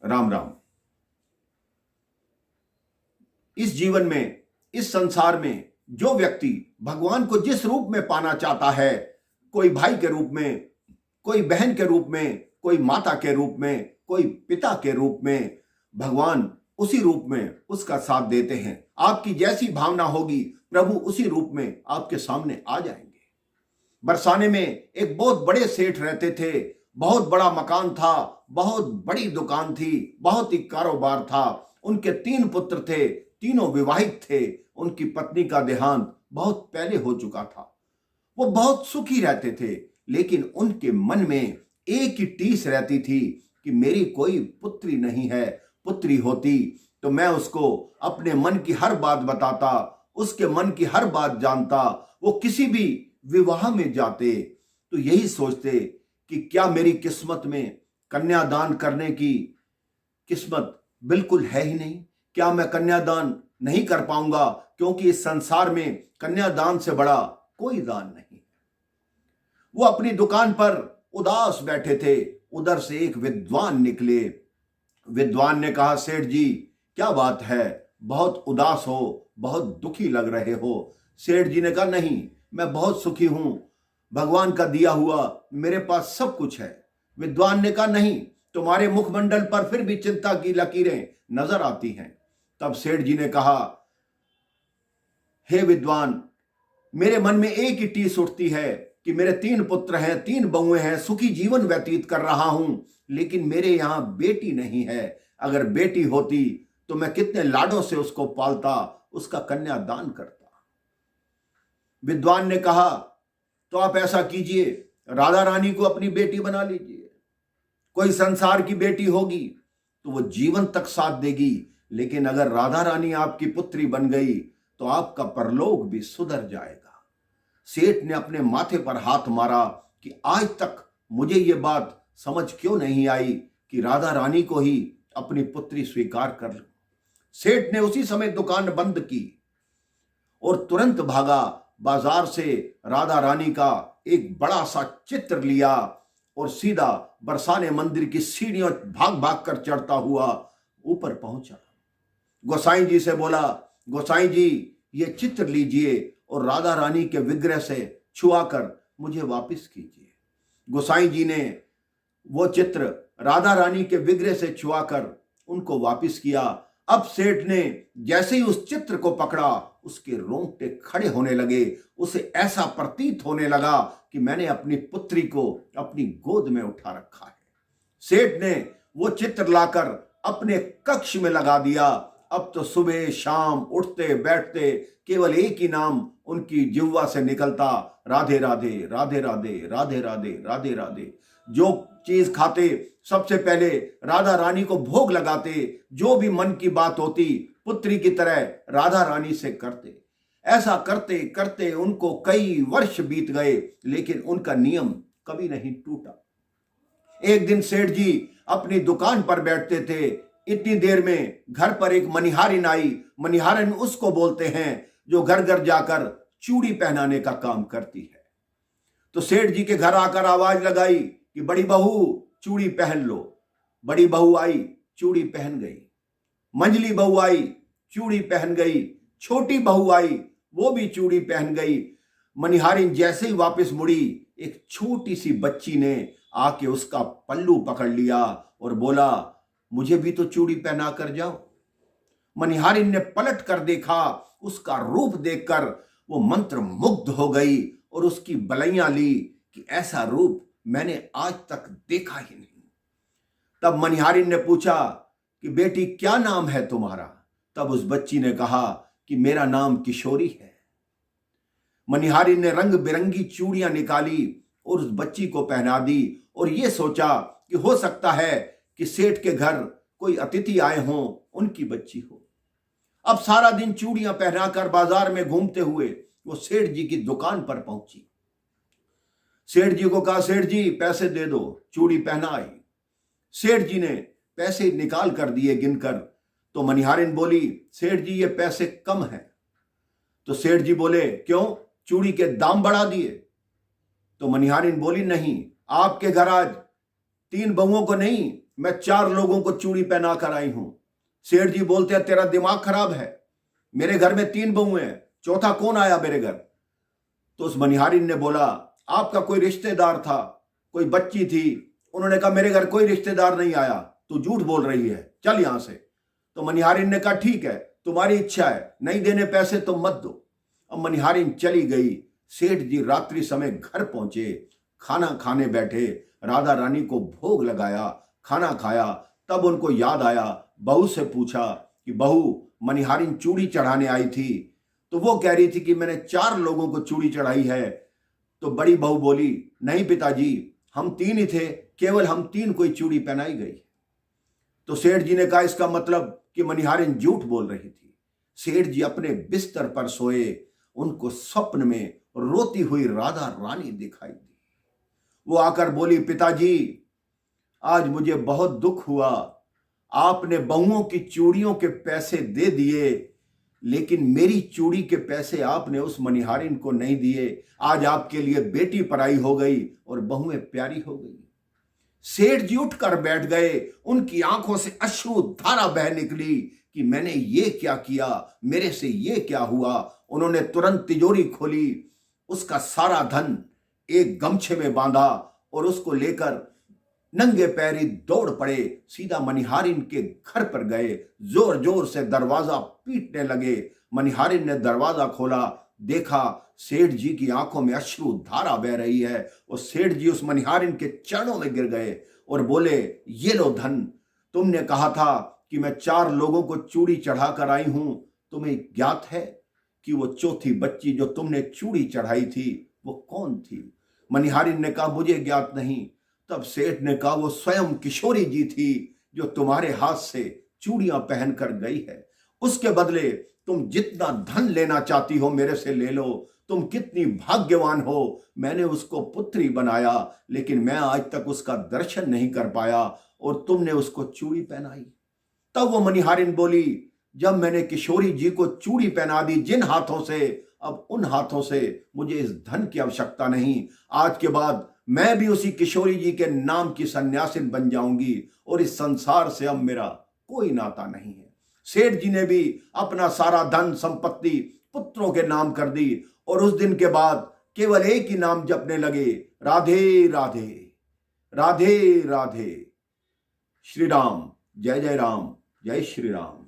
राम राम। इस जीवन में, इस संसार में जो व्यक्ति भगवान को जिस रूप में पाना चाहता है, कोई भाई के रूप में, कोई बहन के रूप में, कोई माता के रूप में, कोई पिता के रूप में, भगवान उसी रूप में उसका साथ देते हैं। आपकी जैसी भावना होगी, प्रभु उसी रूप में आपके सामने आ जाएंगे। बरसाने में एक बहुत बड़े सेठ रहते थे। बहुत बड़ा मकान था, बहुत बड़ी दुकान थी, बहुत ही कारोबार था। उनके 3 पुत्र थे, तीनों विवाहित थे। उनकी पत्नी का देहांत बहुत पहले हो चुका था। वो बहुत सुखी रहते थे, लेकिन उनके मन में एक ही टीस रहती थी कि मेरी कोई पुत्री नहीं है। पुत्री होती तो मैं उसको अपने मन की हर बात बताता, उसके मन की हर बात जानता। वो किसी भी विवाह में जाते तो यही सोचते कि क्या मेरी किस्मत में कन्यादान करने की किस्मत बिल्कुल है ही नहीं। क्या मैं कन्यादान नहीं कर पाऊंगा, क्योंकि इस संसार में कन्यादान से बड़ा कोई दान नहीं। वो अपनी दुकान पर उदास बैठे थे। उधर से एक विद्वान निकले। विद्वान ने कहा, सेठ जी क्या बात है, बहुत उदास हो, बहुत दुखी लग रहे हो। सेठ जी ने कहा, नहीं, मैं बहुत सुखी हूं, भगवान का दिया हुआ मेरे पास सब कुछ है। विद्वान ने कहा, नहीं, तुम्हारे मुखमंडल पर फिर भी चिंता की लकीरें नजर आती हैं। तब सेठ जी ने कहा, हे विद्वान, मेरे मन में एक ही टीस उठती है कि मेरे 3 पुत्र हैं, 3 बहुएं हैं, सुखी जीवन व्यतीत कर रहा हूं, लेकिन मेरे यहां बेटी नहीं है। अगर बेटी होती तो मैं कितने लाडों से उसको पालता, उसका कन्यादान करता। विद्वान ने कहा, तो आप ऐसा कीजिए, राधा रानी को अपनी बेटी बना लीजिए। कोई संसार की बेटी होगी तो वो जीवन तक साथ देगी, लेकिन अगर राधा रानी आपकी पुत्री बन गई तो आपका परलोक भी सुधर जाएगा। सेठ ने अपने माथे पर हाथ मारा कि आज तक मुझे ये बात समझ क्यों नहीं आई कि राधा रानी को ही अपनी पुत्री स्वीकार कर लूं। सेठ ने उसी समय दुकान बंद की और तुरंत भागा। बाजार से राधा रानी का एक बड़ा सा चित्र लिया और सीधा बरसाने मंदिर की सीढ़ियों भाग भाग कर चढ़ता हुआ ऊपर पहुंचा। गोसाई जी से बोला, गोसाई जी ये चित्र लीजिए और राधा रानी के विग्रह से छुआकर मुझे वापस कीजिए। गोसाई जी ने वो चित्र राधा रानी के विग्रह से छुआकर उनको वापस किया। अब सेठ ने जैसे ही उस चित्र को पकड़ा, उसके रोंगटे खड़े होने लगे। उसे ऐसा प्रतीत होने लगा कि मैंने अपनी पुत्री को अपनी गोद में उठा रखा है। सेठ ने वो चित्र लाकर अपने कक्ष में लगा दिया। अब तो सुबह शाम उठते बैठते केवल एक ही नाम उनकी जिह्वा से निकलता, राधे राधे, राधे राधे, राधे राधे, राधे राधे। जो चीज खाते सबसे पहले राधा रानी को भोग लगाते। जो भी मन की बात होती पुत्री की तरह राधा रानी से करते। ऐसा करते करते उनको कई वर्ष बीत गए, लेकिन उनका नियम कभी नहीं टूटा। एक दिन सेठ जी अपनी दुकान पर बैठते थे। इतनी देर में घर पर एक मनिहारिन आई। मनिहारिन उसको बोलते हैं जो घर घर जाकर चूड़ी पहनाने का काम करती है। तो सेठ जी के घर आकर आवाज लगाई कि बड़ी बहू चूड़ी पहन लो। बड़ी बहू आई, चूड़ी पहन गई। मंझली बहू आई, चूड़ी पहन गई। छोटी बहू आई, वो भी चूड़ी पहन गई। मनिहारिन जैसे ही वापस मुड़ी, एक छोटी सी बच्ची ने आके उसका पल्लू पकड़ लिया और बोला, मुझे भी तो चूड़ी पहना कर जाओ। मनिहारिन ने पलट कर देखा। उसका रूप देखकर वो मंत्र मुग्ध हो गई और उसकी बलैयां ली कि ऐसा रूप मैंने आज तक देखा ही नहीं। तब मनिहारिन ने पूछा कि बेटी क्या नाम है तुम्हारा? तब उस बच्ची ने कहा कि मेरा नाम किशोरी है। मनिहारिन ने रंग बिरंगी चूड़ियां निकाली और उस बच्ची को पहना दी और यह सोचा कि हो सकता है कि सेठ के घर कोई अतिथि आए हों, उनकी बच्ची हो। अब सारा दिन चूड़ियां पहनाकर बाजार में घूमते हुए वो सेठ जी की दुकान पर पहुंची। सेठ जी को कहा, सेठ जी पैसे दे दो, चूड़ी पहना आई। सेठ जी ने पैसे निकाल कर दिए गिनकर। तो मनिहारिन बोली, सेठ जी ये पैसे कम हैं। तो सेठ जी बोले, क्यों, चूड़ी के दाम बढ़ा दिए? तो मनिहारिन बोली, नहीं, आपके घर आज 3 बहुओं को नहीं, मैं 4 लोगों को चूड़ी पहना कर आई हूं। सेठ जी बोलते हैं तेरा दिमाग खराब है, मेरे घर में 3 बहुएं हैं, चौथा कौन आया मेरे घर? तो उस मनिहारिन ने बोला आपका कोई रिश्तेदार था, कोई बच्ची थी। उन्होंने कहा मेरे घर कोई रिश्तेदार नहीं आया, तू झूठ बोल रही है, चल यहां से। तो मनिहारिन ने कहा ठीक है, तुम्हारी इच्छा है, नहीं देने पैसे तो मत दो। अब मनिहारिन चली गई। सेठ जी रात्रि समय घर पहुंचे, खाना खाने बैठे, राधा रानी को भोग लगाया, खाना खाया। तब उनको याद आया, बहू से पूछा कि बहू मनिहारिन चूड़ी चढ़ाने आई थी। तो वो कह रही थी कि मैंने 4 लोगों को चूड़ी चढ़ाई है। तो बड़ी बहू बोली नहीं पिताजी, हम 3 ही थे, केवल हम 3 को ही चूड़ी पहनाई गई। तो सेठ जी ने कहा इसका मतलब कि मनिहारिन झूठ बोल रही थी। सेठ जी अपने बिस्तर पर सोए, उनको स्वप्न में रोती हुई राधा रानी दिखाई दी। वो आकर बोली पिताजी आज मुझे बहुत दुख हुआ, आपने बहुओं की चूड़ियों के पैसे दे दिए, लेकिन मेरी चूड़ी के पैसे आपने उस मनिहारिन को नहीं दिए। आज आपके लिए बेटी पराई हो गई और बहुएं प्यारी हो गई। सेठ जी उठकर बैठ गए, उनकी आंखों से अश्रु धारा बह निकली कि मैंने ये क्या किया, मेरे से ये क्या हुआ। उन्होंने तुरंत तिजोरी खोली, उसका सारा धन एक गमछे में बांधा और उसको लेकर नंगे पैरी दौड़ पड़े, सीधा मनिहारिन के घर पर गए। जोर जोर से दरवाजा पीटने लगे। मनिहारिन ने दरवाजा खोला, देखा सेठ जी की आंखों में अश्रु धारा बह रही है। और सेठ जी उस मनिहारिन के चरणों में गिर गए और बोले ये लो धन, तुमने कहा था कि मैं 4 लोगों को चूड़ी चढ़ाकर आई हूं, तुम्हें ज्ञात है कि वो चौथी बच्ची जो तुमने चूड़ी चढ़ाई थी वो कौन थी? मनिहारिन ने कहा मुझे ज्ञात नहीं। तब सेठ ने कहा वो स्वयं किशोरी जी थी जो तुम्हारे हाथ से चूड़ियां पहनकर गई है। उसके बदले तुम जितना धन लेना चाहती हो मेरे से ले लो। तुम कितनी भाग्यवान हो, मैंने उसको पुत्री बनाया, लेकिन मैं आज तक उसका दर्शन नहीं कर पाया और तुमने उसको चूड़ी पहनाई। तब वो मनिहारिन बोली जब मैंने किशोरी जी को चूड़ी पहना दी जिन हाथों से, अब उन हाथों से मुझे इस धन की आवश्यकता नहीं। आज के बाद मैं भी उसी किशोरी जी के नाम की सन्यासिन बन जाऊंगी और इस संसार से अब मेरा कोई नाता नहीं है। सेठ जी ने भी अपना सारा धन संपत्ति पुत्रों के नाम कर दी और उस दिन के बाद केवल एक ही नाम जपने लगे, राधे राधे राधे राधे। श्री राम, जय जय राम, जय श्री राम।